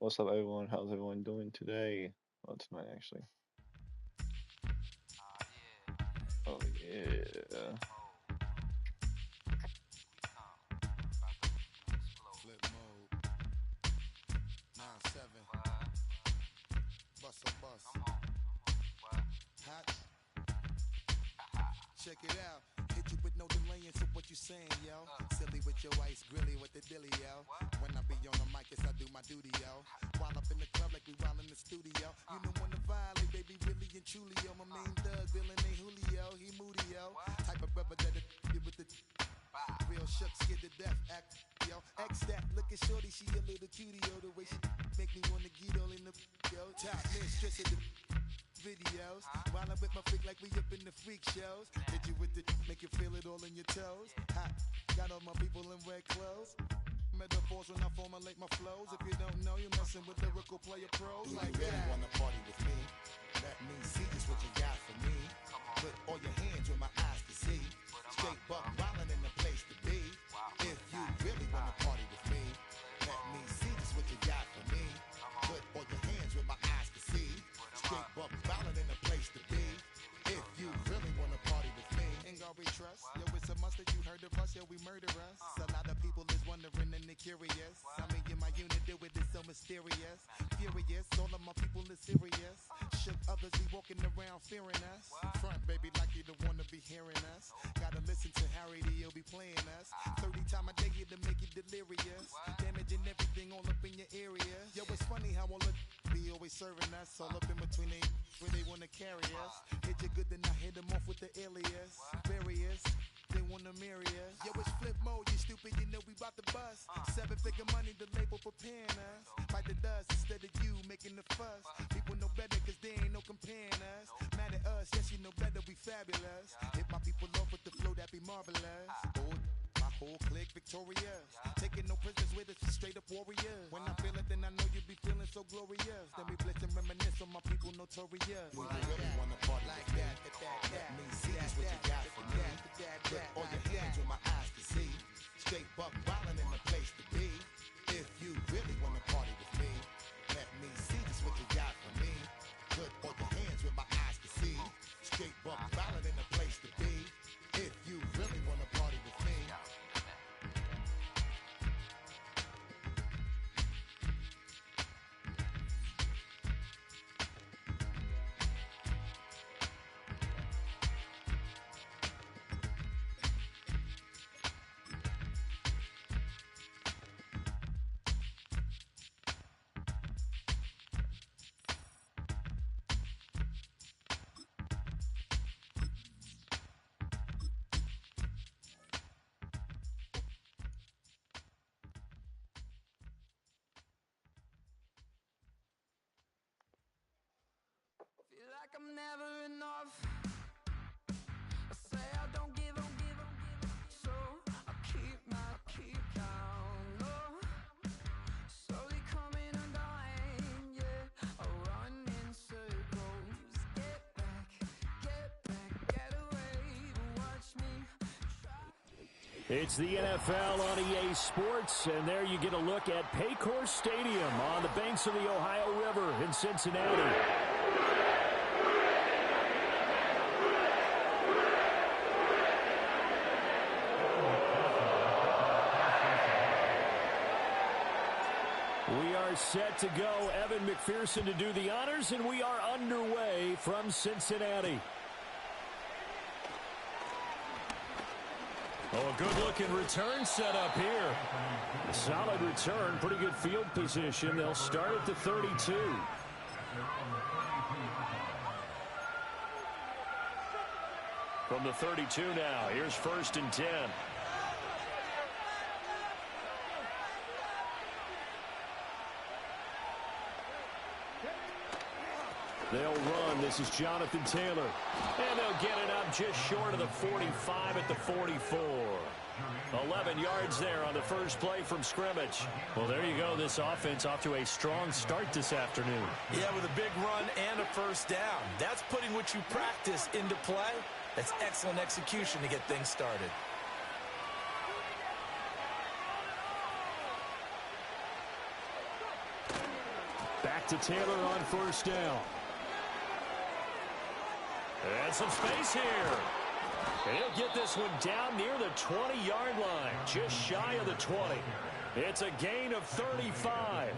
What's up, everyone? How's everyone doing today? Well, tonight, actually. Oh, yeah. Flip mode, 9-7, bust a bus. Hot, check it out. Hit you with no delaying, so what you saying, yo? Silly with your ice, grilly with the dilly, yo. When I be on the mic, yes, I do my duty, yo. While up in the club like we while in the studio. You know when to violate, baby, really and truly, yo. My main thug, villain ain't Julio, he moody, yo. Type of rubber that it with the real shook, scared to death, act, yo. X that, look at shorty, she a little cutie, yo. The way she make me wanna get all in the, yo. Top mistress of the videos. While I'm with my freak like we up in the freak shows. Hit you with the make you feel it all in your toes. Hot, got all my people in red clothes. Metaphors when I formulate my flows. If you don't know, you're messing with lyrical player pros. Like you really wanna party with me? Let me see just what you got for me. Put all your hands with my eyes to see. Straight buck wildin' in the place to be. If you really wanna party with me, let me see just what you got for me. Put all your hands with my eyes to see. Straight buck wildin' in the place to be. If you really wanna party with me, ain't gonna be trust. Yo, it's a must that you heard of us, yo, we murder us. A lot of people is wondering and they curious. I mean, in my unit, do it is so mysterious. Furious, all of my people is serious. Shook others be walking around fearing us. Front, baby, like you don't wanna be hearing us. Gotta listen to Harry D, he'll be playing us. 30 times a day to make you delirious. Damaging everything all up in your area. Yo, it's funny how all the be always serving us. All up in between they where they wanna carry us. Hit you good, then I hit them off with the alias. Various, they wanna marry us. Yo, it's flip mode, you stupid, you know we bout to bust. 7-figure money, the label preparing us. Fight the dust instead of you making the fuss. People know better cause they ain't no comparing us. Mad at us, yes, you know better, we fabulous. Hit my people off with the flow, that be marvelous. My whole clique victorious. Taking no prisoners with us, straight up warriors. When I feel it, then I know you be feeling so glorious. Then we blitz and reminisce on my people notorious. You really wanna party like that? Let me see just what you got for me. Put all your hands with my eyes to see. Straight buck wildin' in the place to be. If you really wanna party with me, let me see just what you got for me. Put all your hands with my eyes to see. Straight buck wildin' in the place to be. If you really wanna party with me. Feel like I'm never enough. I say I don't give up, so I keep down low. Slowly coming undone, yeah. I run in circles. Get back, get away. Watch me try. It's the NFL on EA Sports, and there you get a look at Paycor Stadium on the banks of the Ohio River in Cincinnati. We are set to go. Evan McPherson to do the honors, and we are underway from Cincinnati. Oh, a good-looking return set up here. A solid return, pretty good field position. They'll start at the 32. From the 32 now, here's 1st and 10. They'll run. This is Jonathan Taylor. And they'll get it up just short of the 45 at the 44. 11 yards there on the first play from scrimmage. Well, there you go. This offense off to a strong start this afternoon. Yeah, with a big run and a first down. That's putting what you practice into play. That's excellent execution to get things started. to Taylor on first down. And some space here. He'll get this one down near the 20-yard line, just shy of the 20. It's a gain of 35.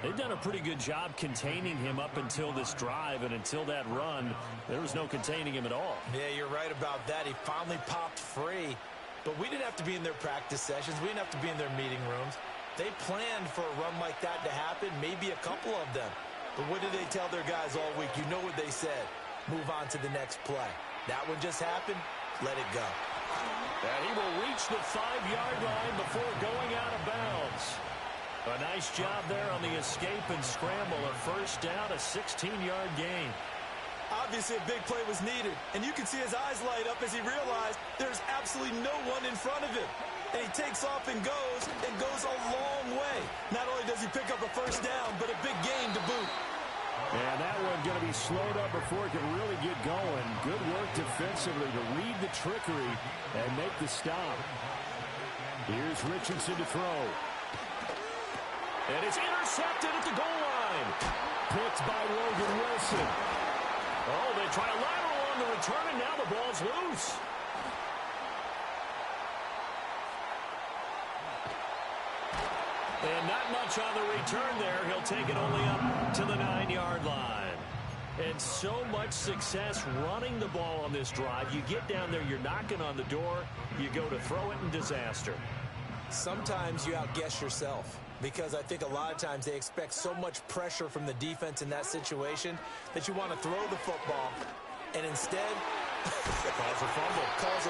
They've done a pretty good job containing him up until this drive, and until that run, there was no containing him at all. Yeah, you're right about that. He finally popped free. But we didn't have to be in their practice sessions. We didn't have to be in their meeting rooms. They planned for a run like that to happen, maybe a couple of them. But what did they tell their guys all week? You know what they said. Move on to the next play. That one just happened. Let it go. And he will reach the 5-yard line before going out of bounds. A nice job there on the escape and scramble. A first down, a 16-yard gain. Obviously, a big play was needed, and you can see his eyes light up as he realized there's absolutely no one in front of him. And he takes off and goes a long way. Not only does he pick up a first down, but a big gain to boot. And that one going to be slowed up before it can really get going. Good work defensively to read the trickery and make the stop. Here's Richardson to throw. And it's intercepted at the goal line. Picked by Logan Wilson. Oh, they try a lateral on the return, and now the ball's loose. And not much on the return there. He'll take it only up to the 9-yard line. And so much success running the ball on this drive. You get down there, you're knocking on the door, you go to throw it, and disaster. Sometimes you outguess yourself, because I think a lot of times they expect so much pressure from the defense in that situation that you want to throw the football, and instead calls a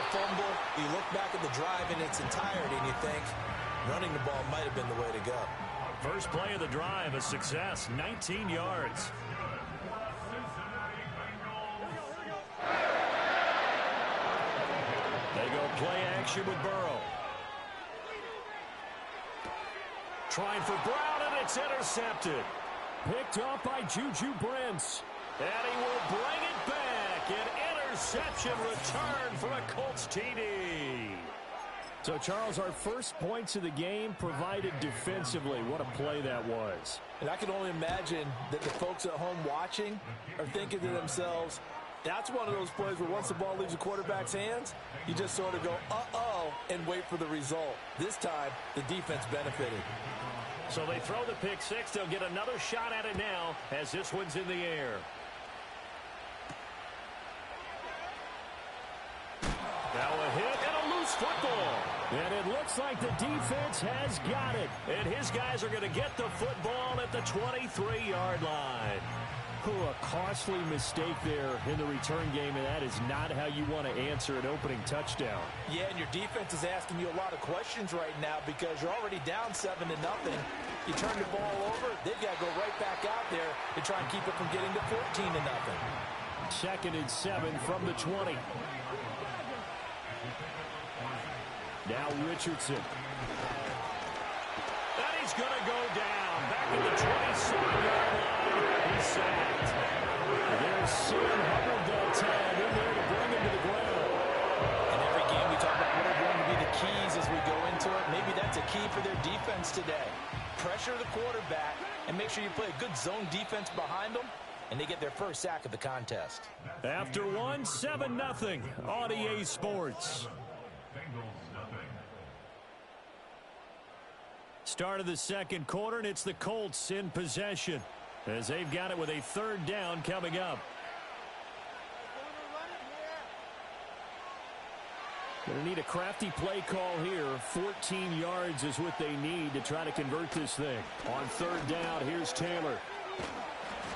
fumble. You look back at the drive in its entirety and you think running the ball might have been the way to go. First play of the drive, a success, 19 yards. They go play action with Burrow. Trying for Brown, and it's intercepted. Picked off by Juju Brents. And he will bring it back. An interception return for a Colts TD. So, Charles, our first points of the game provided defensively. What a play that was. And I can only imagine that the folks at home watching are thinking to themselves, that's one of those plays where once the ball leaves the quarterback's hands, you just sort of go, uh-oh, and wait for the result. This time, the defense benefited. So they throw the pick six. They'll get another shot at it now as this one's in the air. Now a hit and a loose football. And it looks like the defense has got it. And his guys are going to get the football at the 23-yard line. A costly mistake there in the return game, and that is not how you want to answer an opening touchdown. Yeah, and your defense is asking you a lot of questions right now because you're already down 7-0. You turn the ball over, they've got to go right back out there to try and keep it from getting to 14-0. 2nd and 7 from the 20. Now Richardson. And he's going to go down. Back at the 27-yard line. He's sacked. There's Sam Hubbard that time in there to bring him to the ground. In every game we talk about what are going to be the keys as we go into it. Maybe that's a key for their defense today. Pressure the quarterback and make sure you play a good zone defense behind them, and they get their first sack of the contest. After one, 7-0 on EA Sports. Start of the second quarter, and it's the Colts in possession as they've got it with a 3rd down coming up. Going to need a crafty play call here. 14 yards is what they need to try to convert this thing. On 3rd down, here's Taylor.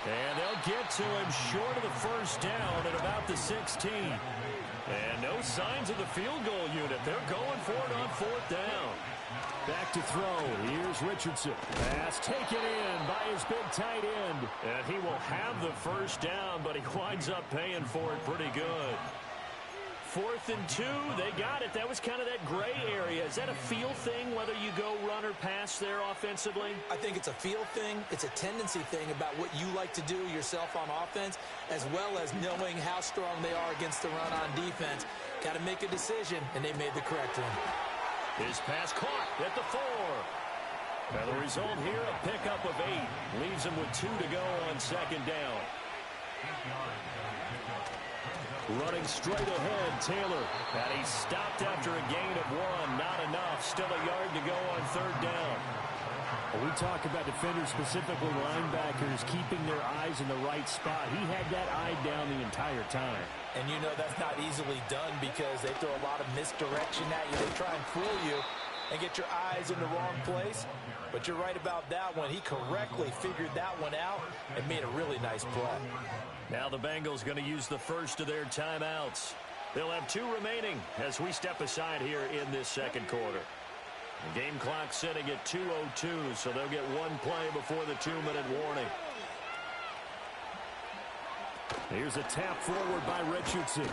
And they'll get to him short of the first down at about the 16. And no signs of the field goal unit. They're going for it on 4th down. Back to throw. Here's Richardson. Pass taken in by his big tight end. And he will have the first down, but he winds up paying for it pretty good. 4th and 2, they got it. That was kind of that gray area. Is that a feel thing, whether you go run or pass there offensively? I think it's a feel thing. It's a tendency thing about what you like to do yourself on offense, as well as knowing how strong they are against the run on defense. Got to make a decision, and they made the correct one. His pass caught at the 4. And the result here, a pickup of 8. Leaves him with 2 to go on second down. Running straight ahead, Taylor. And he stopped after a gain of 1. Not enough. Still a yard to go on third down. Well, we talk about defenders, specifically linebackers, keeping their eyes in the right spot. He had that eye down the entire time. And you know that's not easily done because they throw a lot of misdirection at you. They try and fool you and get your eyes in the wrong place. But you're right about that one. He correctly figured that one out and made a really nice play. Now the Bengals going to use the first of their timeouts. They'll have 2 remaining as we step aside here in this second quarter. The game clock sitting at 2:02, so they'll get 1 play before the 2-minute warning. Here's a tap forward by Richardson.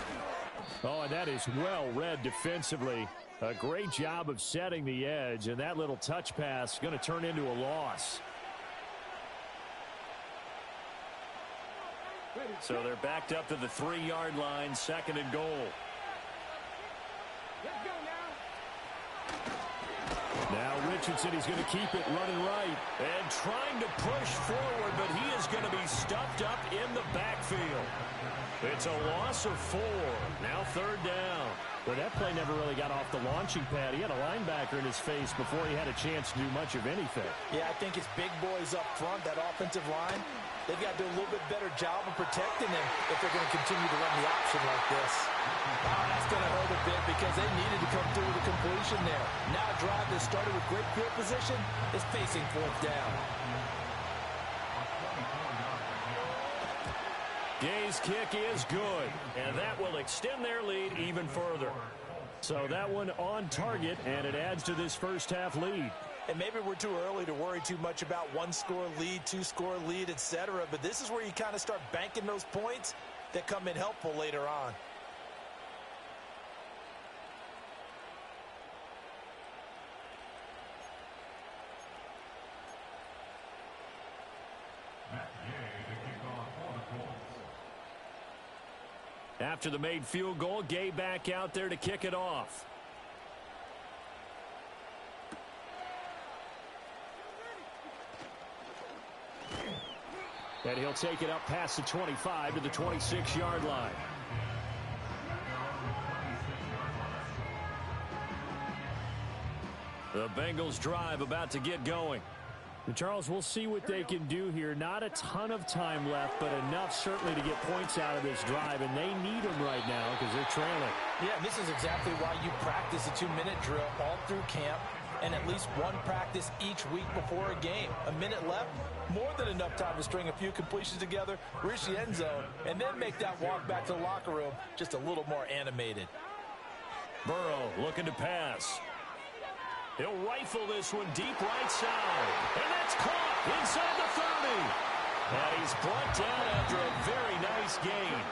Oh, and that is well read defensively. A great job of setting the edge, and that little touch pass is going to turn into a loss. So they're backed up to the 3-yard line, second and goal. Now Richardson, he's going to keep it running right. And trying to push forward, but he is going to be stuffed up in the backfield. It's a loss of 4. Now third down. But that play never really got off the launching pad. He had a linebacker in his face before he had a chance to do much of anything. Yeah, I think it's big boys up front, that offensive line. They've got to do a little bit better job of protecting him if they're going to continue to run the option like this. Oh, that's going to hurt a bit because they needed to come through with a completion there. Now a drive that started with great field position is facing fourth down. Gay's kick is good, and that will extend their lead even further. So that one on target, and it adds to this first half lead. And maybe we're too early to worry too much about 1-score lead, 2-score lead, etc. But this is where you kind of start banking those points that come in helpful later on. After the made field goal, Gay back out there to kick it off. And he'll take it up past the 25 to the 26-yard line. The Bengals drive about to get going. And Charles, we'll see what they can do here. Not a ton of time left, but enough certainly to get points out of this drive, and they need them right now because they're trailing. Yeah, this is exactly why you practice a 2-minute drill all through camp and at least one practice each week before a game. A minute left, more than enough time to string a few completions together, reach the end zone, and then make that walk back to the locker room just a little more animated. Burrow looking to pass. He'll rifle this one deep right side. And that's caught inside the 30. And he's brought down after a very nice gain.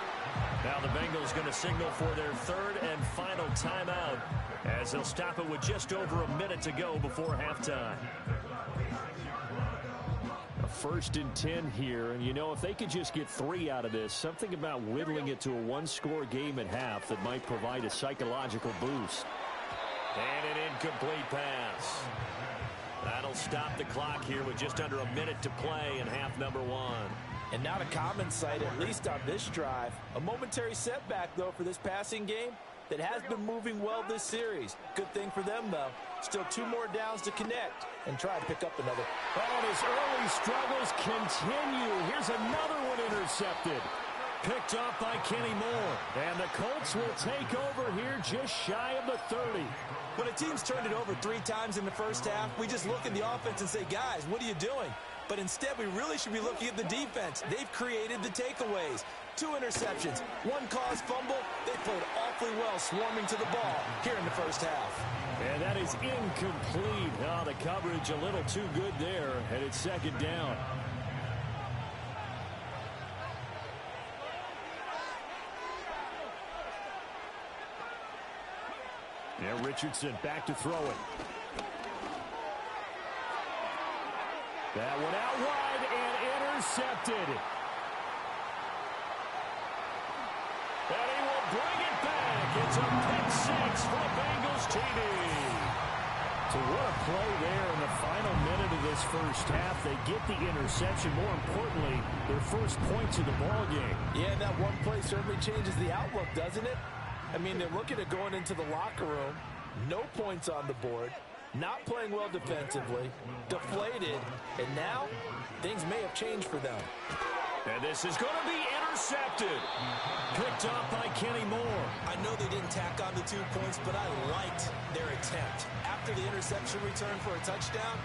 Now the Bengals going to signal for their third and final timeout as they'll stop it with just over a minute to go before halftime. A 1st and 10 here, and you know, if they could just get 3 out of this, something about whittling it to a 1-score game at half that might provide a psychological boost. And an incomplete pass. That'll stop the clock here with just under a minute to play in half number 1. And not a common sight, at least on this drive. A momentary setback, though, for this passing game that has been moving well this series. Good thing for them, though. Still 2 more downs to connect and try and pick up another. Oh, and his early struggles continue. Here's another one intercepted. Picked off by Kenny Moore. And the Colts will take over here just shy of the 30. When a team's turned it over 3 times in the first half, we just look at the offense and say, guys, what are you doing? But instead, we really should be looking at the defense. They've created the takeaways. 2 interceptions, 1 caused fumble. They played awfully well swarming to the ball here in the first half. And that is incomplete. Oh, the coverage a little too good there, and it's second down. Yeah, Richardson back to throw it. That one out wide and intercepted. And he will bring it back. It's a pick 6 for Bengals TD. So what a play there in the final minute of this first half. They get the interception. More importantly, their first points of the ball game. Yeah, and that one play certainly changes the outlook, doesn't it? I mean, they're looking at going into the locker room, no points on the board, not playing well defensively, deflated, and now things may have changed for them. And this is going to be intercepted. Picked off by Kenny Moore. I know they didn't tack on the 2 points, but I liked their attempt. After the interception return for a touchdown,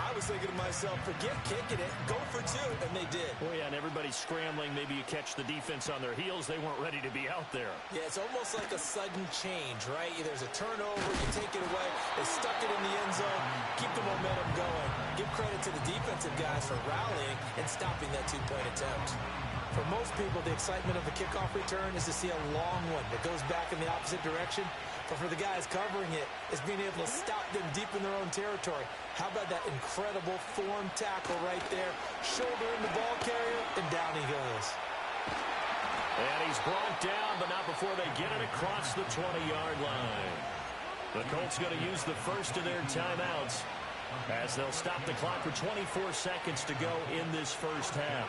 I was thinking to myself, forget kicking it, go for 2, and they did. Oh, yeah, and everybody's scrambling. Maybe you catch the defense on their heels. They weren't ready to be out there. Yeah, it's almost like a sudden change, right? There's a turnover, you take it away, they stuck it in the end zone, keep the momentum going. Give credit to the defensive guys for rallying and stopping that 2-point attempt. For most people, the excitement of a kickoff return is to see a long one that goes back in the opposite direction. But for the guys covering it, it's being able to stop them deep in their own territory. How about that incredible form tackle right there? Shoulder in the ball carrier, and down he goes. And he's brought down, but not before they get it across the 20-yard line. The Colts going to use the first of their timeouts as they'll stop the clock for 24 seconds to go in this first half.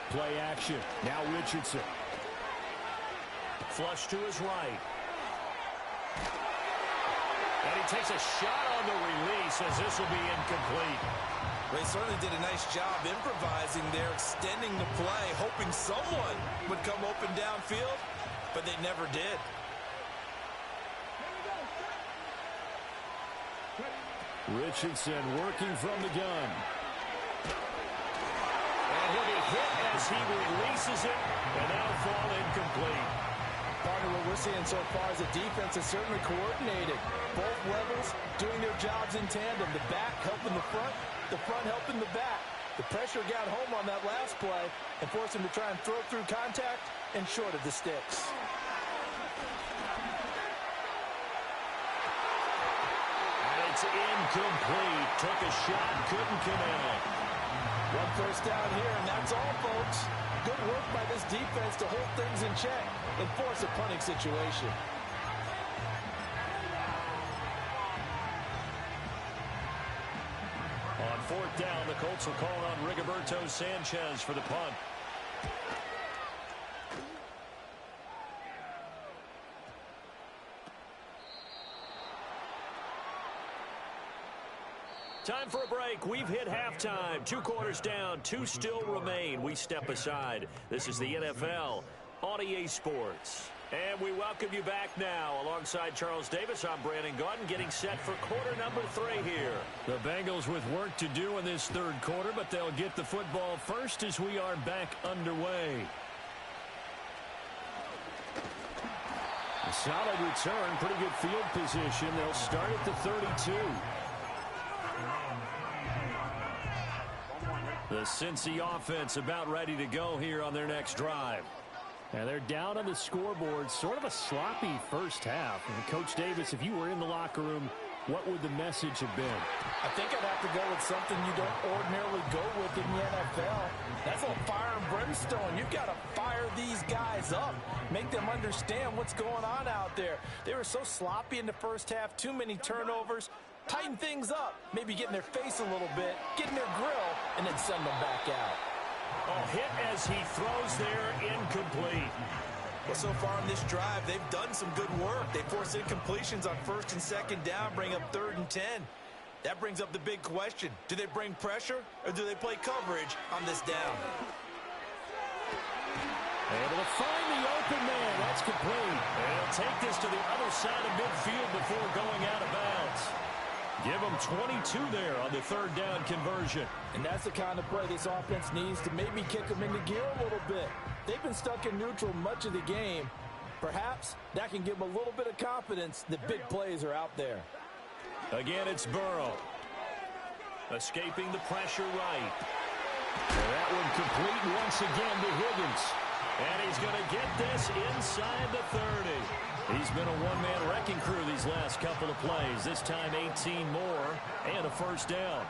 Play action. Now Richardson. Flush to his right. And he takes a shot on the release as this will be incomplete. They certainly did a nice job improvising there, extending the play, hoping someone would come open downfield, but they never did. Richardson working from the gun. And he'll be hit as he releases it, and that'll fall incomplete. Partner, what we're seeing so far is the defense is certainly coordinated. Both levels doing their jobs in tandem. The back helping the front helping the back. The pressure got home on that last play and forced him to try and throw through contact and short of the sticks. And it's incomplete. Took a shot, couldn't connect. One first down here, and that's all, folks. Good work by this defense to hold things in check and force a punting situation. On fourth down, the Colts will call on Rigoberto Sanchez for the punt. Time for a break. We've hit halftime. 2 quarters down. 2 still remain. We step aside. This is the NFL on EA Sports. And we welcome you back now. Alongside Charles Davis, I'm Brandon Gaudin, getting set for quarter number 3 here. The Bengals with work to do in this third quarter, but they'll get the football first as we are back underway. A solid return, pretty good field position. They'll start at the 32. The Cincy offense about ready to go here on their next drive. And they're down on the scoreboard. Sort of a sloppy first half. And Coach Davis, if you were in the locker room, what would the message have been? I think I'd have to go with something you don't ordinarily go with in the NFL. That's a little fire and brimstone. You've got to fire these guys up. Make them understand what's going on out there. They were so sloppy in the first half. Too many turnovers. Tighten things up. Maybe get in their face a little bit. Get in their grill. And then send them back out. Oh, hit as he throws there, incomplete. Well, so far on this drive, they've done some good work. They force incompletions on first and second down, bring up 3rd and 10. That brings up the big question. Do they bring pressure or do they play coverage on this down? Able to find the open man. That's complete. And he'll take this to the other side of midfield before going out of bounds. Give them 22 there on the 3rd down conversion. And that's the kind of play this offense needs to maybe kick them into gear a little bit. They've been stuck in neutral much of the game. Perhaps that can give them a little bit of confidence that big plays are out there. Again, it's Burrow. Escaping the pressure right. And that one complete once again to Higgins. And he's going to get this inside the 30. He's been a one-man wrecking crew these last couple of plays. This time 18 more and a first down.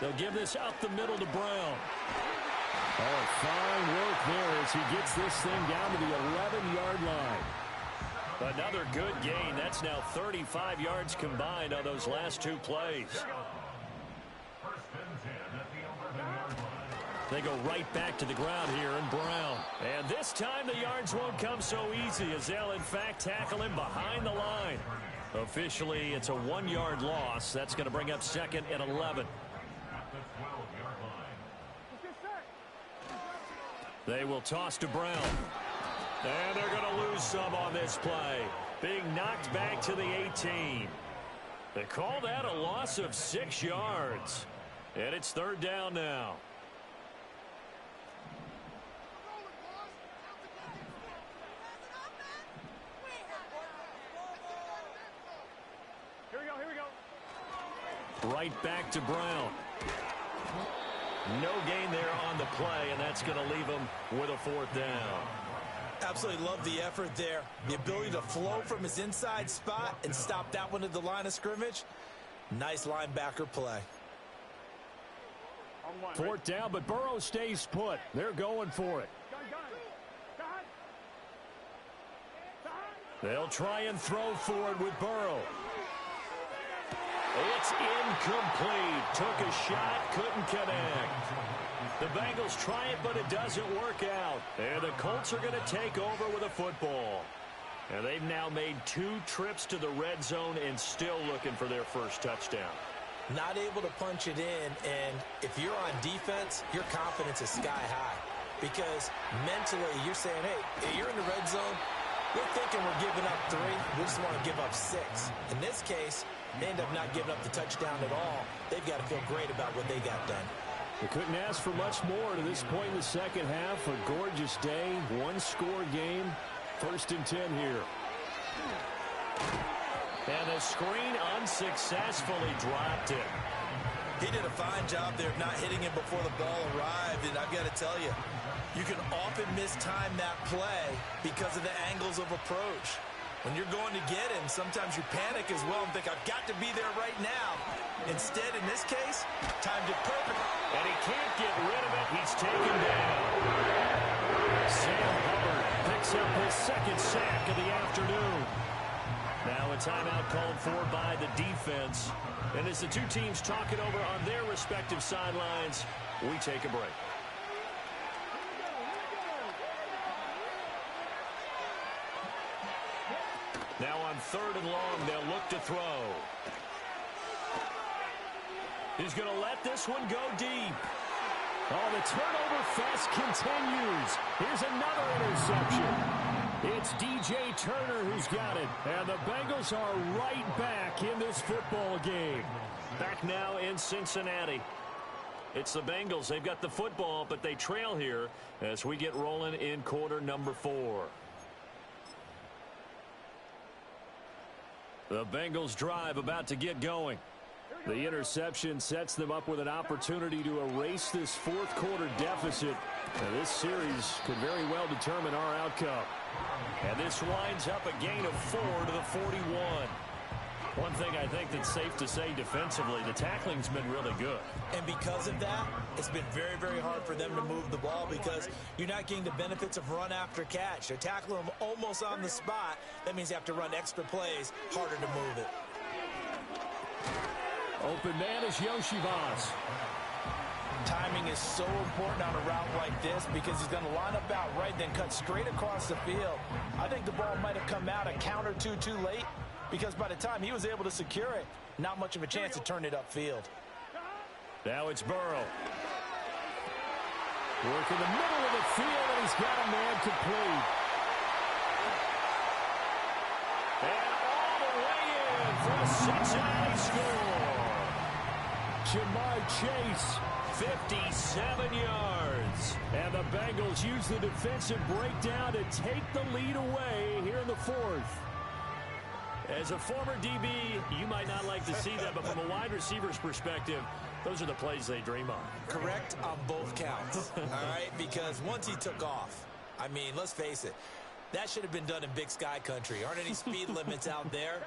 They'll give this up the middle to Brown. Oh, fine work there as he gets this thing down to the 11-yard line. Another good gain. That's now 35 yards combined on those last two plays. They go right back to the ground here in Brown. And this time the yards won't come so easy as they'll, in fact, tackle him behind the line. Officially, it's a 1-yard loss. That's going to bring up 2nd and 11. They will toss to Brown. And they're going to lose some on this play. Being knocked back to the 18. They call that a loss of 6 yards. And it's 3rd down now. Here we go. Right back to Brown. No gain there on the play, and that's going to leave him with a 4th down. Absolutely love the effort there. The ability to flow from his inside spot and stop that one at the line of scrimmage. Nice linebacker play. 4th down, but Burrow stays put. They're going for it. They'll try and throw for it with Burrow. It's incomplete. Took a shot, couldn't connect. The Bengals try it, but it doesn't work out. And the Colts are going to take over with a football. And they've now made 2 trips to the red zone and still looking for their first touchdown. Not able to punch it in, and if you're on defense, your confidence is sky high. Because mentally, you're saying, hey, you're in the red zone. We're thinking we're giving up 3. We just want to give up 6. In this case, they end up not giving up the touchdown at all. They've got to feel great about what they got done. They couldn't ask for much more to this point in the second half. A gorgeous day, 1-score game. 1st and 10 here. And the screen unsuccessfully dropped it. He did a fine job there of not hitting him before the ball arrived. And I've got to tell you, you can often mistime that play because of the angles of approach. When you're going to get him, sometimes you panic as well and think, I've got to be there right now. Instead, in this case, timed it perfect. And he can't get rid of it. He's taken down. Sam Hubbard picks up his 2nd sack of the afternoon. Now a timeout called for by the defense. And as the 2 teams talk it over on their respective sidelines, we take a break. Now on 3rd and long, they'll look to throw. He's going to let this one go deep. Oh, the turnover fest continues. Here's another interception. It's DJ Turner who's got it. And the Bengals are right back in this football game. Back now in Cincinnati. It's the Bengals. They've got the football, but they trail here as we get rolling in quarter number 4. The Bengals drive about to get going. The interception sets them up with an opportunity to erase this 4th quarter deficit. And this series could very well determine our outcome. And this winds up a gain of 4 to the 41. One thing I think that's safe to say defensively, the tackling's been really good. And because of that, it's been very, very hard for them to move the ball because you're not getting the benefits of run after catch. They're tackling them almost on the spot. That means you have to run extra plays, harder to move it. Open man is Yoshivas. Timing is so important on a route like this because he's going to line up out right, then cut straight across the field. I think the ball might have come out a count or two too late because by the time he was able to secure it, not much of a chance to turn it upfield. Now it's Burrow. Work in the middle of the field, and he's got a man complete. And all the way in for a Cincinnati score. Jamar Chase, 57 yards. And the Bengals use the defensive breakdown to take the lead away here in the 4th. As a former DB, you might not like to see that, but from a wide receiver's perspective, those are the plays they dream of. Correct on both counts, all right? Because once he took off, I mean, let's face it, that should have been done in Big Sky country. Aren't any speed limits out there?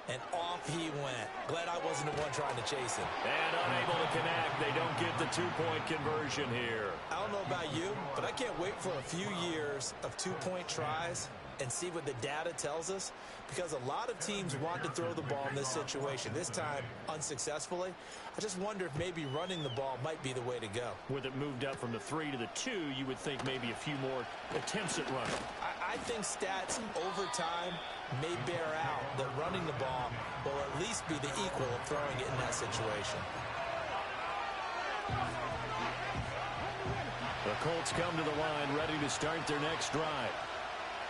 and off he went. Glad I wasn't the one trying to chase him. And unable to connect. They don't get the two-point conversion here. I don't know about you, but I can't wait for a few years of two-point tries and see what the data tells us, because a lot of teams want to throw the ball in this situation. This time, unsuccessfully. I just wonder if maybe running the ball might be the way to go. With it moved up from the 3 to the 2, you would think maybe a few more attempts at running. I think stats over time may bear out that running the ball will at least be the equal of throwing it in that situation. The Colts come to the line ready to start their next drive.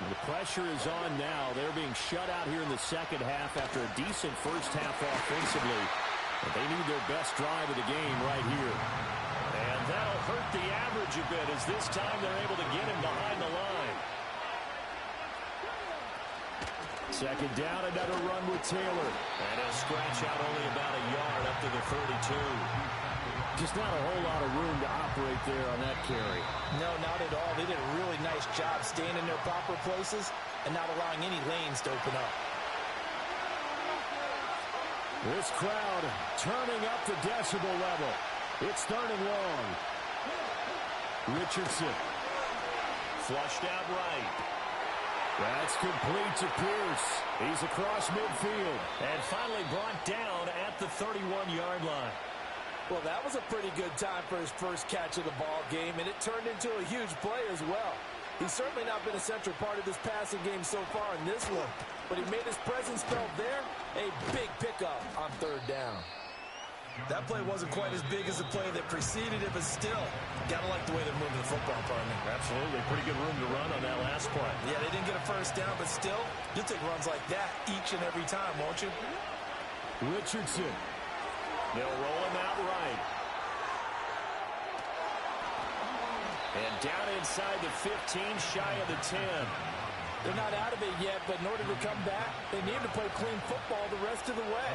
The pressure is on now. They're being shut out here in the second half after a decent first half offensively. But they need their best drive of the game right here. And that'll hurt the average a bit as this time they're able to get him behind the line. Second down, another run with Taylor. And he'll scratch out only about a yard up to the 32. Just not a whole lot of room to operate there on that carry. No, not at all. They did a really nice job staying in their proper places and not allowing any lanes to open up. This crowd turning up the decibel level. It's third and long. Richardson. Flushed out right. That's complete to Pierce. He's across midfield. And finally brought down at the 31-yard line. Well, that was a pretty good time for his first catch of the ball game, and it turned into a huge play as well. He's certainly not been a central part of this passing game so far in this one, but he made his presence felt there. A big pickup on third down. That play wasn't quite as big as the play that preceded it, but still, gotta like the way they're moving the football, partner. Absolutely. Pretty good room to run on that last play. Yeah, they didn't get a first down, but still, you'll take runs like that each and every time, won't you? Richardson. They'll roll him out right. And down inside the 15, shy of the 10. They're not out of it yet, but in order to come back, they need to play clean football the rest of the way.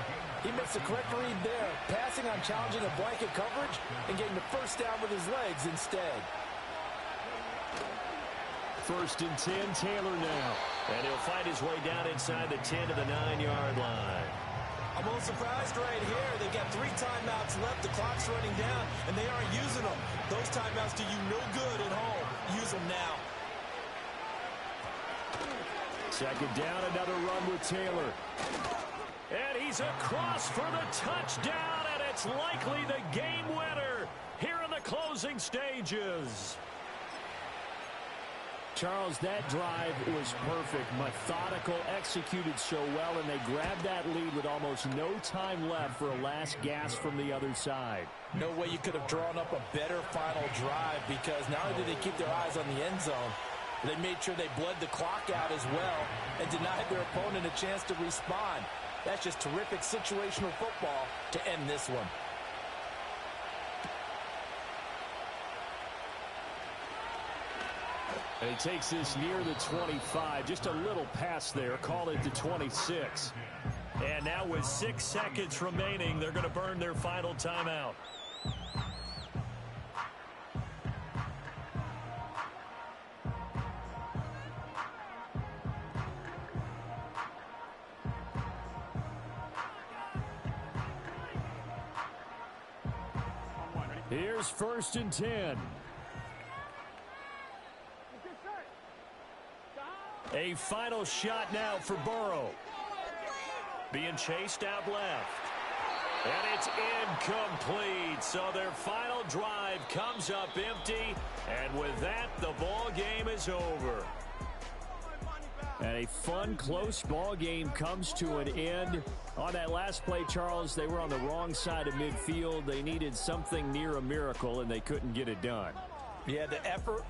He makes the correct read there, passing on challenging a blanket coverage and getting the first down with his legs instead. First and 10, Taylor now. And he'll find his way down inside the 10 to the 9-yard line. I'm a little surprised right here. They've got 3 timeouts left. The clock's running down, and they aren't using them. Those timeouts do you no good at home. Use them now. Second down, another run with Taylor. And he's across for the touchdown, and it's likely the game winner here in the closing stages. Charles, that drive was perfect, methodical, executed so well, and they grabbed that lead with almost no time left for a last gasp from the other side. No way you could have drawn up a better final drive, because not only did they keep their eyes on the end zone, they made sure they bled the clock out as well and denied their opponent a chance to respond. That's just terrific situational football to end this one. And he takes this near the 25. Just a little pass there. Call it the 26. And now with 6 seconds remaining, they're going to burn their final timeout. Here's first and 10. A final shot now for Burrow. Being chased out left. And it's incomplete. So their final drive comes up empty. And with that, the ball game is over. And a fun, close ball game comes to an end. On that last play, Charles, they were on the wrong side of midfield. They needed something near a miracle, and they couldn't get it done. Yeah, the effort,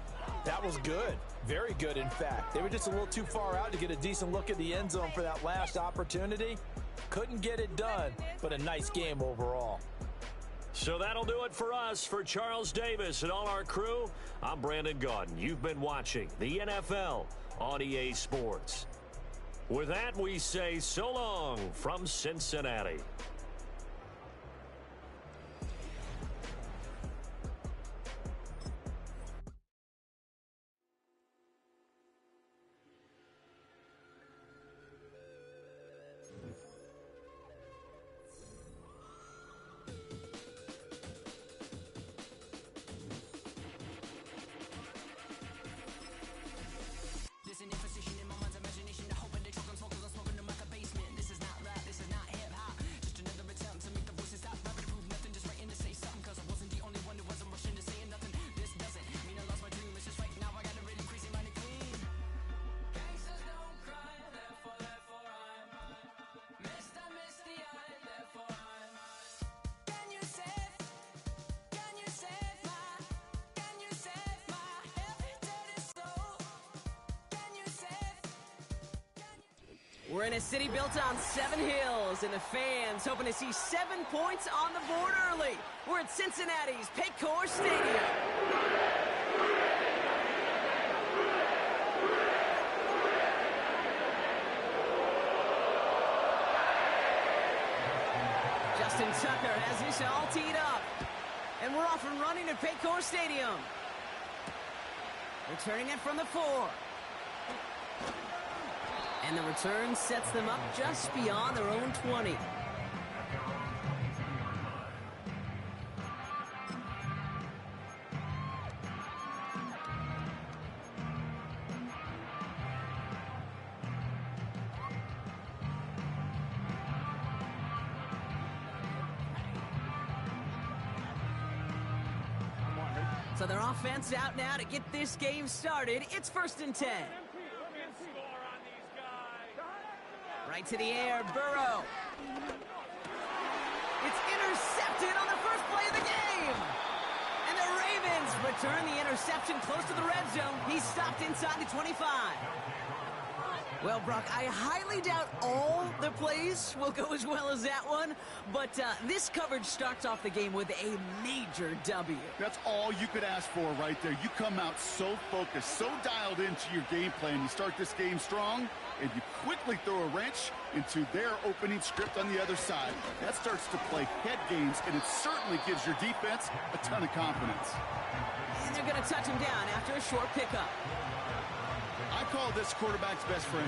that was good. Very good, in fact. They were just a little too far out to get a decent look at the end zone for that last opportunity. Couldn't get it done, but a nice game overall. So that'll do it for us. For Charles Davis and all our crew, I'm Brandon Gaudin. You've been watching the NFL on EA Sports. With that, we say so long from Cincinnati. We're in a city built on 7 hills, and the fans hoping to see 7 points on the board early. We're at Cincinnati's Paycor Stadium. Justin Tucker has this all teed up. And we're off and running at Paycor Stadium. Returning it from the 4. And the return sets them up just beyond their own 20. So their offense out now to get this game started. It's 1st and 10. Right to the air, Burrow. It's intercepted on the first play of the game. And the Ravens return the interception close to the red zone. He's stopped inside the 25. Well, Brock, I highly doubt all the plays will go as well as that one, but this coverage starts off the game with a major W. That's all you could ask for right there. You come out so focused, so dialed into your game plan. You start this game strong, and you quickly throw a wrench into their opening script on the other side. That starts to play head games, and it certainly gives your defense a ton of confidence. And they're going to touch him down after a short pickup. I call this quarterback's best friend.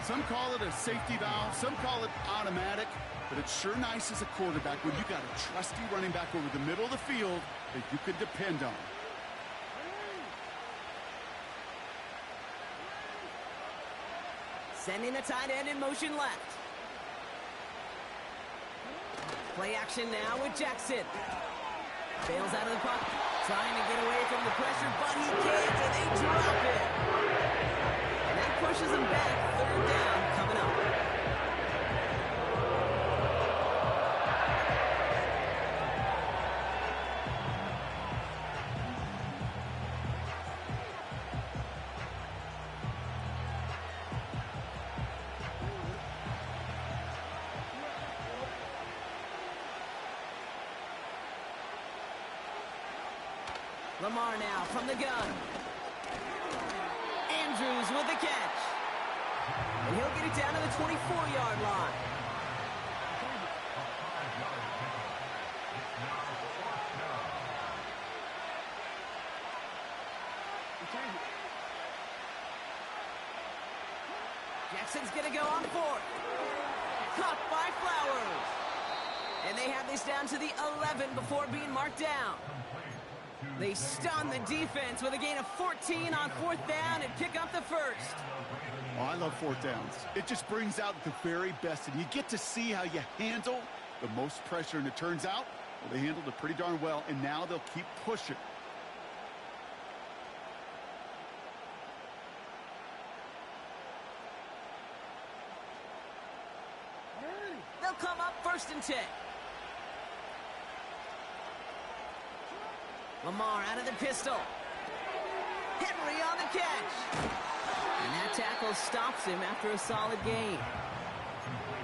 Some call it a safety valve, some call it automatic, but it's sure nice as a quarterback when you got a trusty running back over the middle of the field that you can depend on. Sending the tight end in motion left. Play action now with Jackson. Bails out of the pocket, trying to get away from the pressure, but he can't, and they drop it. And that pushes him back. 3rd down coming up. Lamar now from the gun. Andrews with the catch. And he'll get it down to the 24-yard line. Jackson's going to go on 4th. Caught by Flowers. And they have this down to the 11 before being marked down. They stun the defense with a gain of 14 on 4th down and pick up the 1st. Oh, I love 4th downs. It just brings out the very best, and you get to see how you handle the most pressure, and it turns out, well, they handled it pretty darn well, and now they'll keep pushing. They'll come up 1st and 10. Lamar out of the pistol. Henry on the catch. And that tackle stops him after a solid gain.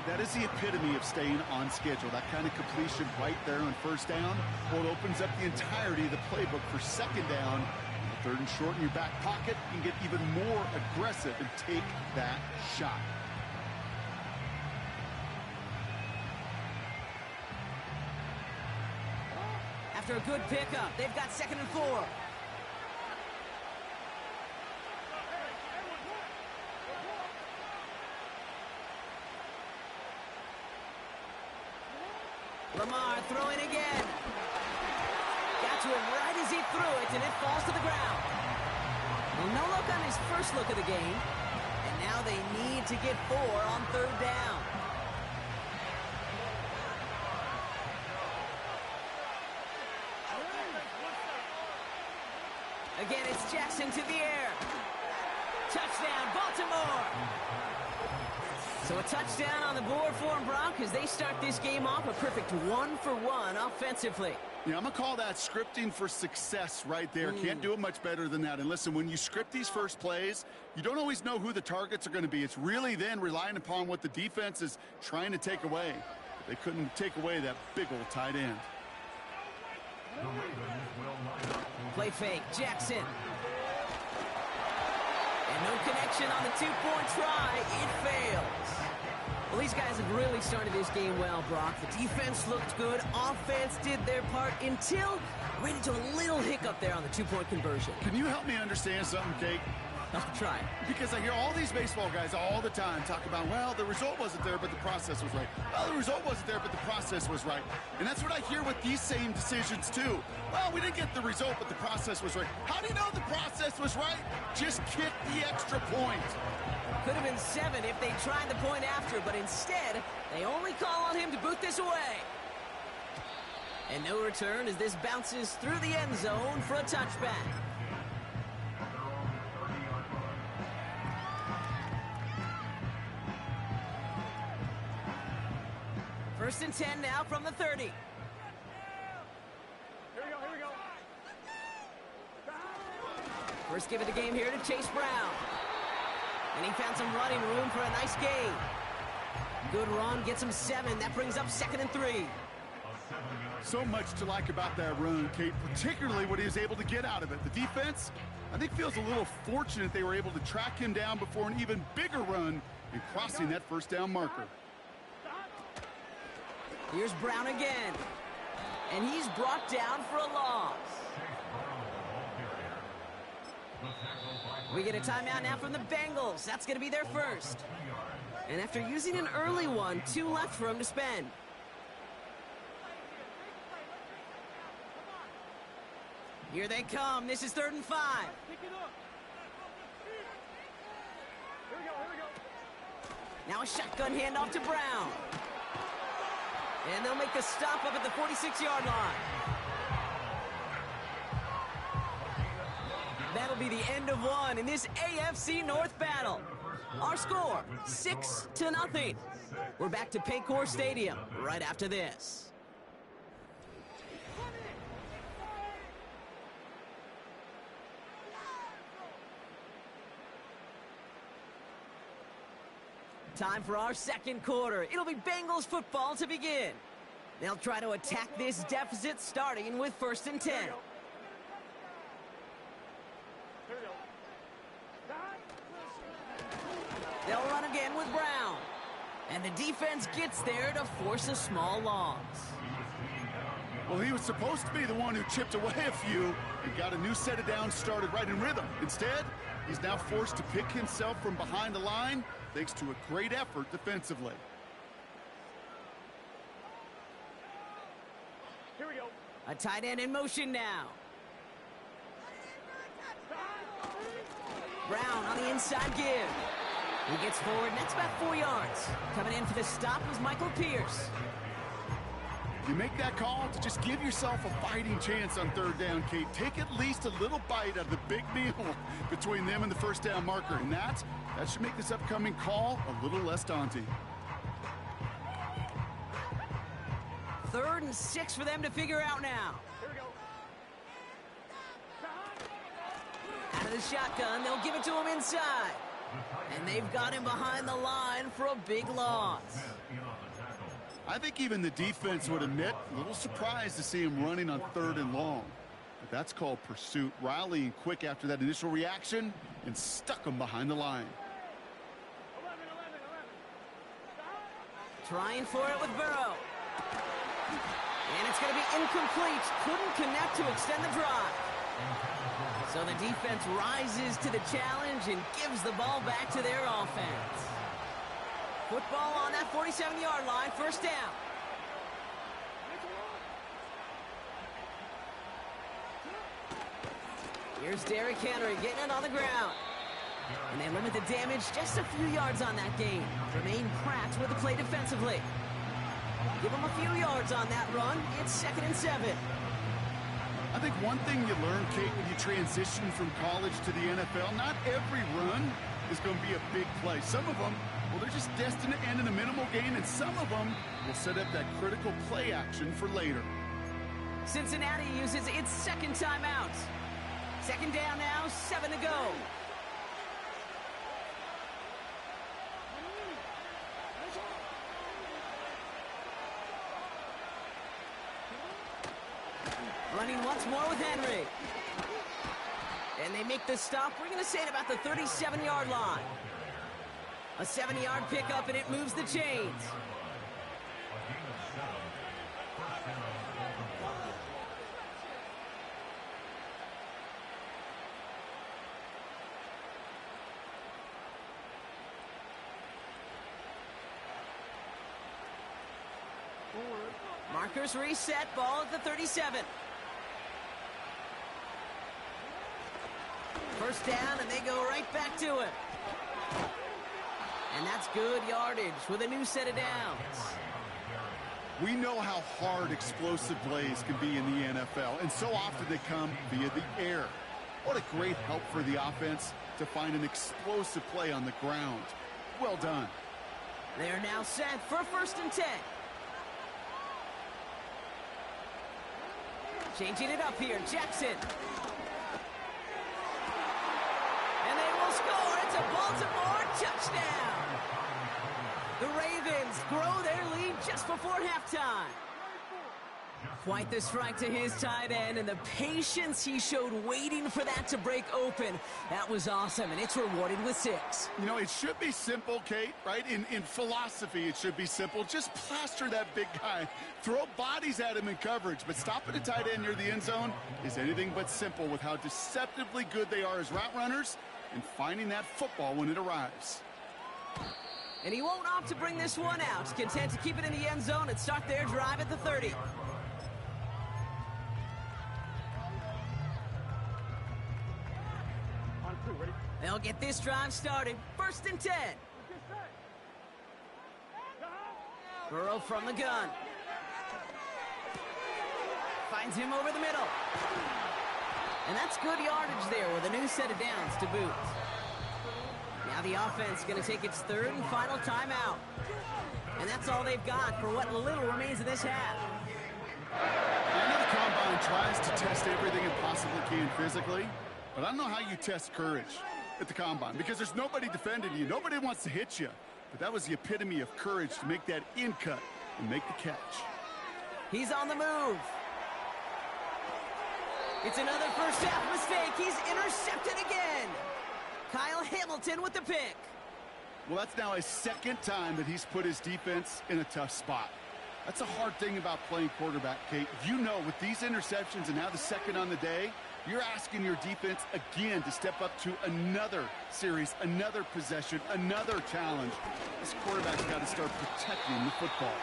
That is the epitome of staying on schedule. That kind of completion right there on 1st down. Well, it opens up the entirety of the playbook for 2nd down. 3rd and short in your back pocket. You can get even more aggressive and take that shot. After a good pickup, they've got 2nd and 4. Lamar throwing again. Got to him right as he threw it, and it falls to the ground. Well, no look on his first look of the game, and now they need to get 4 on 3rd down. Again, it's Jackson to the air. Touchdown, Baltimore. So a touchdown on the board for them, Brock, as they start this game off a perfect 1-for-1 offensively. Yeah, I'm going to call that scripting for success right there. Can't do it much better than that. And listen, when you script these first plays, you don't always know who the targets are going to be. It's really then relying upon what the defense is trying to take away. But they couldn't take away that big old tight end. Play fake, Jackson. And no connection on the two-point try. It fails. Well, these guys have really started this game well, Brock. The defense looked good. Offense did their part until ran into a little hiccup there on the two-point conversion. Can you help me understand something, Kate? I'll try. Because I hear all these baseball guys all the time talk about, well, the result wasn't there, but the process was right. Well, the result wasn't there, but the process was right. And that's what I hear with these same decisions, too. Well, we didn't get the result, but the process was right. How do you know the process was right? Just kick the extra point. Could have been 7 if they tried the point after, but instead, they only call on him to boot this away. And no return as this bounces through the end zone for a touchback. First and 10 now from the 30. Here we go. First give of the game here to Chase Brown. And he found some running room for a nice gain. Good run, gets him 7. That brings up 2nd and 3. So much to like about that run, Kate, particularly what he was able to get out of it. The defense, I think, feels a little fortunate they were able to track him down before an even bigger run and crossing that first down marker. Here's Brown again. And he's brought down for a loss. We get a timeout now from the Bengals. That's going to be their first. And after using an early one, 2 left for him to spend. Here they come. This is 3rd and 5. Now a shotgun handoff to Brown. And they'll make the stop up at the 46-yard line. That'll be the end of one in this AFC North battle. Our score, 6-0. We're back to Paycor Stadium right after this. Time for our second quarter. It'll be Bengals football to begin. They'll try to attack this deficit starting with 1st and 10. They'll run again with Brown. And the defense gets there to force a small loss. Well, he was supposed to be the one who chipped away a few and got a new set of downs started right in rhythm. Instead, he's now forced to pick himself from behind the line thanks to a great effort defensively. Here we go. A tight end in motion now. Brown on the inside give. He gets forward, and that's about 4 yards. Coming in for the stop was Michael Pierce. You make that call to just give yourself a fighting chance on 3rd down, Kate. Take at least a little bite of the big meal between them and the 1st down marker. And that should make this upcoming call a little less daunting. 3rd and 6 for them to figure out now. Here we go. Out of the shotgun, they'll give it to him inside. And they've got him behind the line for a big loss. I think even the defense would admit a little surprised to see him running on 3rd and long. But that's called pursuit. Rallying quick after that initial reaction and stuck him behind the line. 11. Trying for it with Burrow. And it's going to be incomplete. Couldn't connect to extend the drive. So the defense rises to the challenge and gives the ball back to their offense. Football on that 47-yard line, 1st down. Here's Derrick Henry getting it on the ground. And they limit the damage just a few yards on that gain. Jermaine Pratt with the play defensively. Give him a few yards on that run. It's 2nd and 7. I think one thing you learn, Kate, when you transition from college to the NFL, not every run is going to be a big play. Some of them well, they're just destined to end in a minimal gain, and some of them will set up that critical play action for later. Cincinnati uses its second timeout. Second down now, 7 to go. Running once more with Henry. And they make the stop, we're going to say, at about the 37-yard line. A 7-yard pickup, and it moves the chains. Markers reset, ball at the 37. First down, and they go right back to it. And that's good yardage with a new set of downs. We know how hard explosive plays can be in the NFL, and so often they come via the air. What a great help for the offense to find an explosive play on the ground. Well done. They're now set for 1st and 10. Changing it up here, Jackson. And they will score. It's a Baltimore touchdown. The Ravens grow their lead just before halftime. Quite the strike to his tight end, and the patience he showed waiting for that to break open. That was awesome, and it's rewarded with 6. You know, it should be simple, Kate, right? In philosophy, it should be simple. Just plaster that big guy. Throw bodies at him in coverage, but stopping a tight end near the end zone is anything but simple with how deceptively good they are as route runners and finding that football when it arrives. And he won't opt to bring this one out. Content to keep it in the end zone and start their drive at the 30. They'll get this drive started. 1st and 10. Burrow from the gun. Finds him over the middle. And that's good yardage there with a new set of downs to boot. Now the offense going to take its 3rd and final timeout. And that's all they've got for what little remains of this half. I know the combine tries to test everything it possibly can physically, but I don't know how you test courage at the combine, because there's nobody defending you. Nobody wants to hit you. But that was the epitome of courage to make that in cut and make the catch. He's on the move. It's another first half mistake. He's intercepted again. Kyle Hamilton with the pick. Well, that's now his 2nd time that he's put his defense in a tough spot. That's a hard thing about playing quarterback, Kate. You know, with these interceptions and now the 2nd on the day, you're asking your defense again to step up to another series, another possession, another challenge. This quarterback's got to start protecting the football.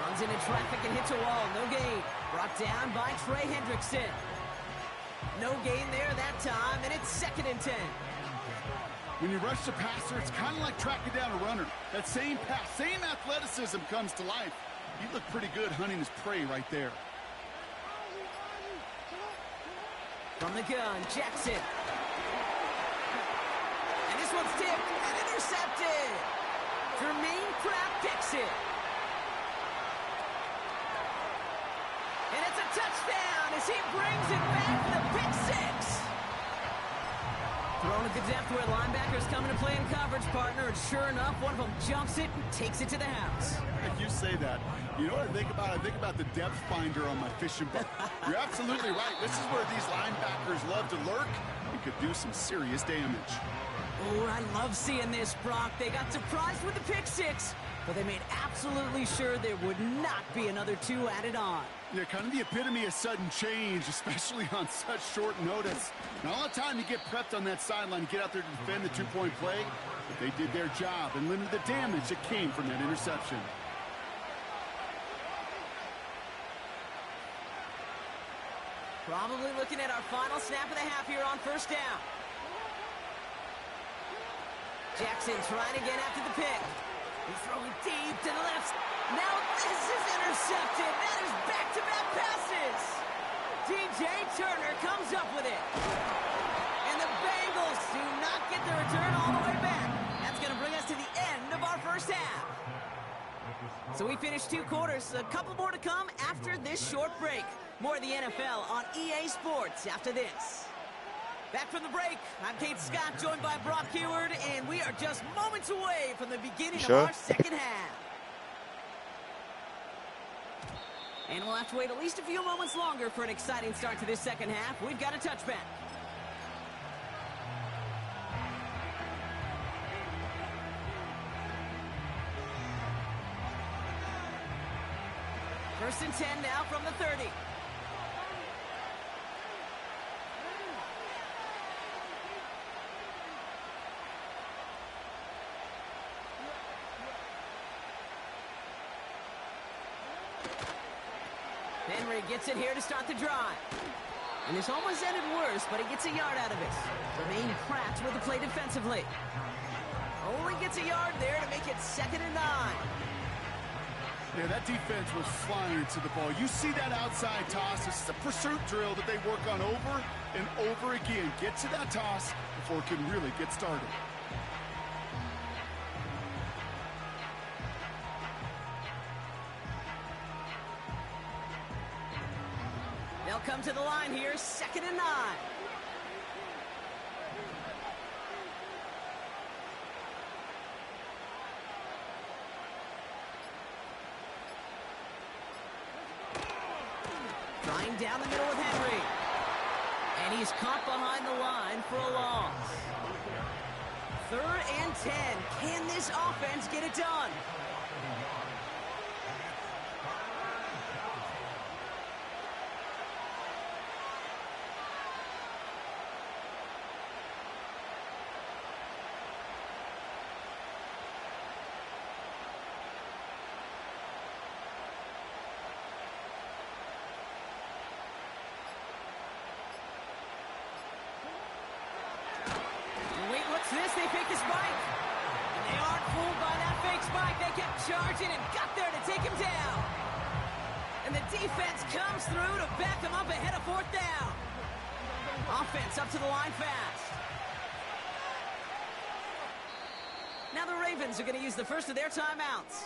Runs into traffic and hits a wall. No gain. Brought down by Trey Hendrickson. No gain there that time, and it's 2nd and 10. When you rush the passer, it's kind of like tracking down a runner. That same pass, same athleticism comes to life. He looked pretty good hunting his prey right there. From the gun, Jackson. And this one's tipped and intercepted. Jermaine Pratt picks it. And it's a touchdown as he brings it back for the pick 6. Thrown at the depth where linebackers come into play in coverage, partner, and sure enough, one of them jumps it and takes it to the house. You say that. You know what I think about? I think about the depth finder on my fishing boat. You're absolutely right. This is where these linebackers love to lurk and could do some serious damage. Oh, I love seeing this, Brock. They got surprised with the pick 6, but they made absolutely sure there would not be another 2 added on. Yeah, kind of the epitome of sudden change, especially on such short notice. Not all the time you get prepped on that sideline to get out there to defend the 2-point play, but they did their job and limited the damage that came from that interception. Probably looking at our final snap of the half here on 1st down. Jackson trying again after the pick. He's throwing deep to the left. Now this is intercepted. That is back-to-back passes. DJ Turner comes up with it. And the Bengals do not get the return all the way back. That's going to bring us to the end of our So we finished 2 quarters. A couple more to come after this short break. More of the NFL on EA Sports after this. Back from the break, I'm Kate Scott, joined by Brock Heward, and we are just moments away from the beginning of our second half. And we'll have to wait at least a few moments longer for an exciting start to this second half. We've got a touchback. First and 10 now from the 30. Henry gets it here to start the drive. And this almost ended worse, but he gets a yard out of it. Jermaine Pratt with the play defensively. Only gets a yard there to make it 2nd and 9. Yeah, that defense was flying into the ball. You see that outside toss. This is a pursuit drill that they work on over and over again. Get to that toss before it can really get started. They'll come to the line here, 2nd and 9. Trying down the middle with Henry. And he's caught behind the line for a loss. 3rd and 10. Can this offense get it done? This, they fake the spike. And they aren't fooled by that fake spike. They kept charging and got there to take him down. And the defense comes through to back them up ahead of 4th down. Offense up to the line fast. Now the Ravens are going to use the first of their timeouts,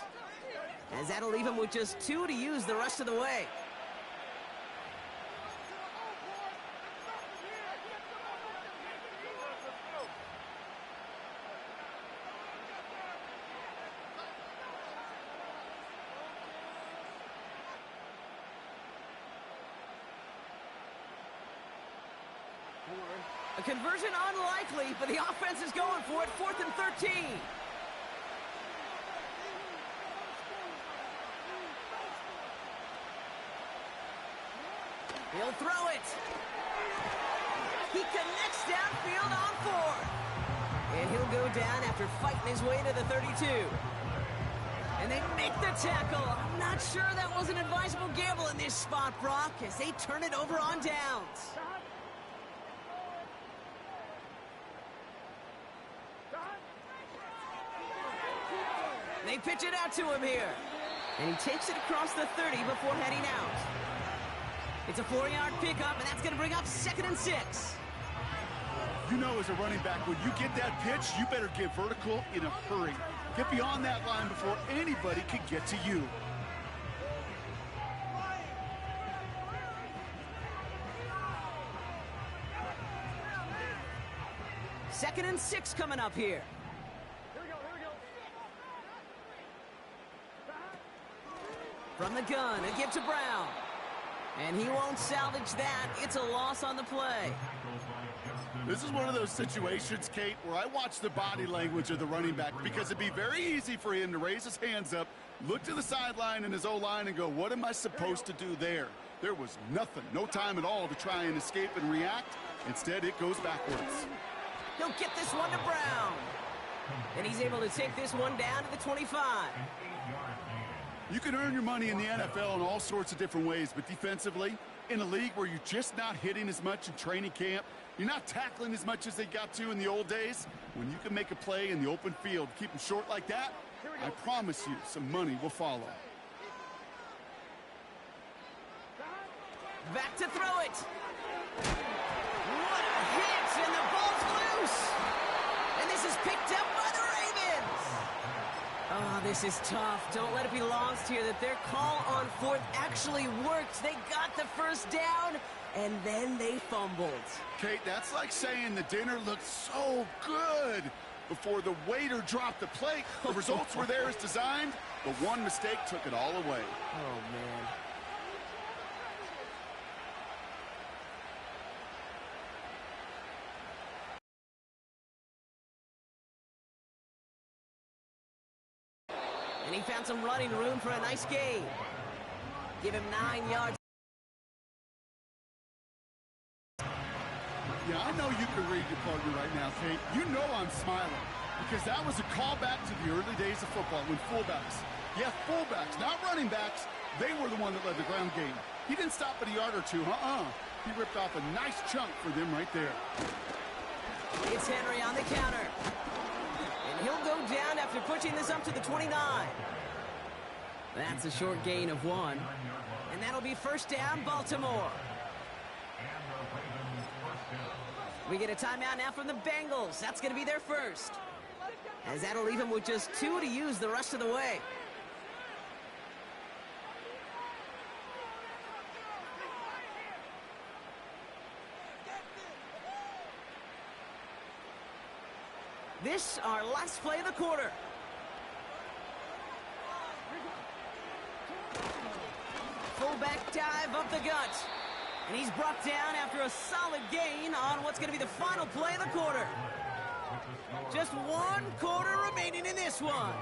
as that'll leave them with just 2 to use the rest of the way. A conversion unlikely, but the offense is going for it. 4th and 13. He'll throw it. He connects downfield on 4th. And he'll go down after fighting his way to the 32. And they make the tackle. I'm not sure that was an advisable gamble in this spot, Brock, as they turn it over on downs. They pitch it out to him here. And he takes it across the 30 before heading out. It's a 4-yard pickup, and that's going to bring up 2nd and 6. You know, as a running back, when you get that pitch, you better get vertical in a hurry. Get beyond that line before anybody can get to you. Second and 6 coming up here. From the gun, a give to Brown. And he won't salvage that. It's a loss on the play. This is one of those situations, Kate, where I watch the body language of the running back, because it'd be very easy for him to raise his hands up, look to the sideline and his O-line and go, what am I supposed to do there? There was nothing, no time at all to try and escape and react. Instead, it goes backwards. He'll get this one to Brown. And he's able to take this one down to the 25. You can earn your money in the NFL in all sorts of different ways, but defensively, in a league where you're just not hitting as much in training camp, you're not tackling as much as they got to in the old days, when you can make a play in the open field, keep them short like that, I promise you some money will follow. Back to throw it. What a hit, and the ball's loose. And this is picked up by the Ravens. Oh, this This is tough. Don't let it be lost here that their call on fourth actually worked. They got the first down, and then they fumbled. Kate, that's like saying the dinner looked so good before the waiter dropped the plate. The results were there as designed, but one mistake took it all away. Oh, man. And he found some running room for a nice gain. Give him 9 yards. Yeah, I know you can read your partner right now, Kate. You know I'm smiling because that was a callback to the early days of football when fullbacks, fullbacks, not running backs, they were the one that led the ground game. He didn't stop at a yard or two, He ripped off a nice chunk for them right there. It's Henry on the counter. And he'll go down after pushing this up to the 29. That's a short gain of 1. And that'll be first down, Baltimore. We get a timeout now from the Bengals. That's going to be their first. As that'll leave them with just 2 to use the rest of the way. This, our last play of the quarter. Fullback dive up the gut. And he's brought down after a solid gain on what's going to be the final play of the quarter. Just 1 quarter remaining in this one.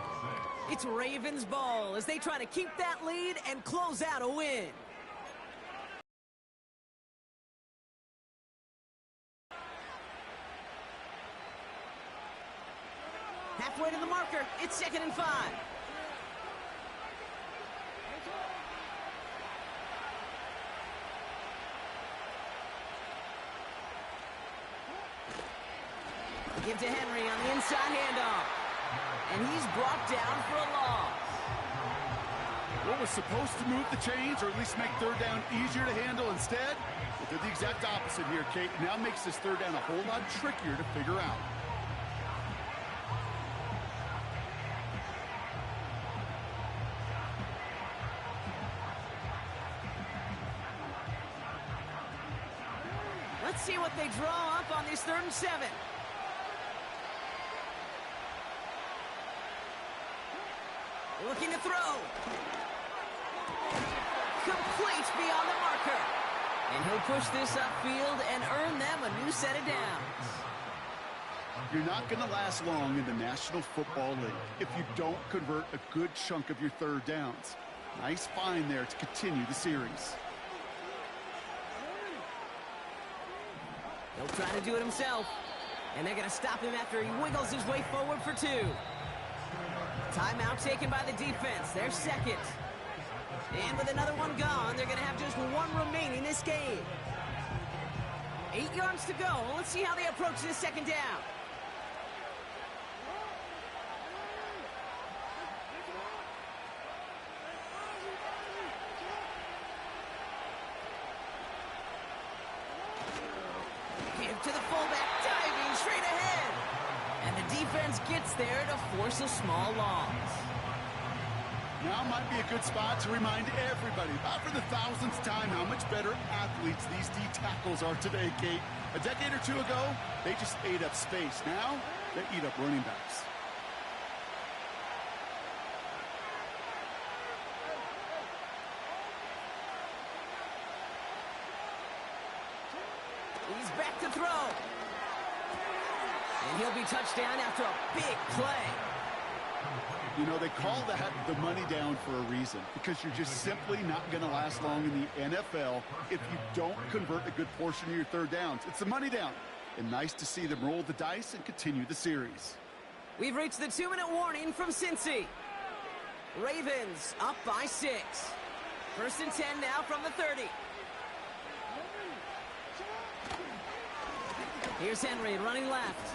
It's Ravens ball as they try to keep that lead and close out a win. Halfway to the marker, it's 2nd and 5. Give to Henry on the inside handoff. And he's brought down for a loss. What was supposed to move the chains or at least make third down easier to handle instead? It did the exact opposite here, Kate. Now makes this third down a whole lot trickier to figure out. Let's see what they draw up on this 3rd and 7. Looking to throw. Complete beyond the marker. And he'll push this upfield and earn them a new set of downs. You're not going to last long in the National Football League if you don't convert a good chunk of your third downs. Nice find there to continue the series. He'll try to do it himself. And they're going to stop him after he wiggles his way forward for 2. Timeout taken by the defense. They're second. And with another one gone, they're going to have just 1 remaining this game. 8 yards to go. Let's see how they approach this 2nd down. Give to the fullback, diving straight ahead. And the defense gets there to force a small loss. Now might be a good spot to remind everybody, about for the 1000th time, how much better athletes these D tackles are today, Kate. A decade or 2 ago, they just ate up space. Now, they eat up running backs. He's back to throw. And he'll be touched down after a big play. You know, they call that the money down for a reason, because you're just simply not going to last long in the NFL if you don't convert a good portion of your third downs. It's the money down. And nice to see them roll the dice and continue the series. We've reached the 2-minute warning from Cincy. Ravens up by 6. 1st and 10 now from the 30. Here's Henry running left.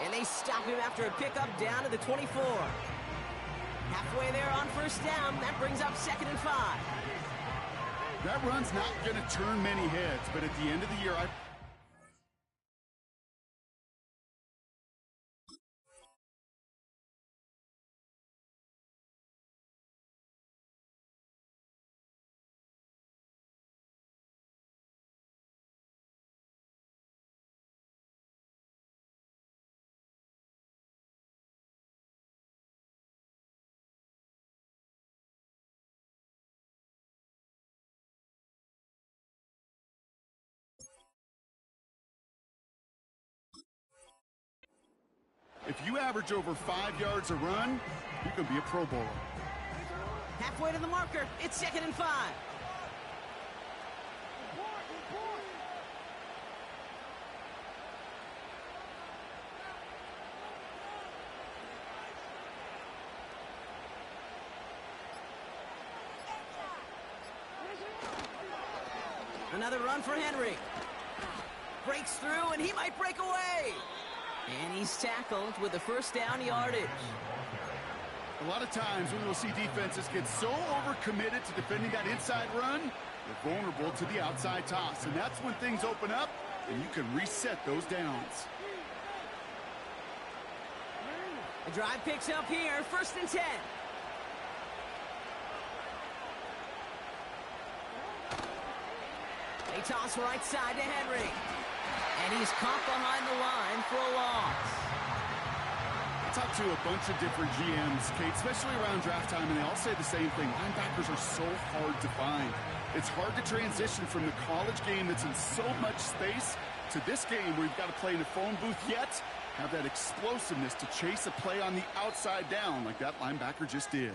And they stop him after a pickup down to the 24. Halfway there on 1st down. That brings up 2nd and 5. That run's not going to turn many heads, but at the end of the year, If you average over 5 yards a run, you can be a Pro Bowler. Halfway to the marker. It's 2nd and 5. Another run for Henry. Breaks through, and he might break away. And he's tackled with the first down yardage. A lot of times when we'll see defenses get so overcommitted to defending that inside run, they're vulnerable to the outside toss. And that's when things open up, and you can reset those downs. The drive picks up here, 1st and 10. They toss right side to Henry. And he's caught behind the line for a loss. I talked to a bunch of different GMs, Kate, especially around draft time, and they all say the same thing. Linebackers are so hard to find. It's hard to transition from the college game that's in so much space to this game where you've got to play in a phone booth, yet have that explosiveness to chase a play on the outside down like that linebacker just did.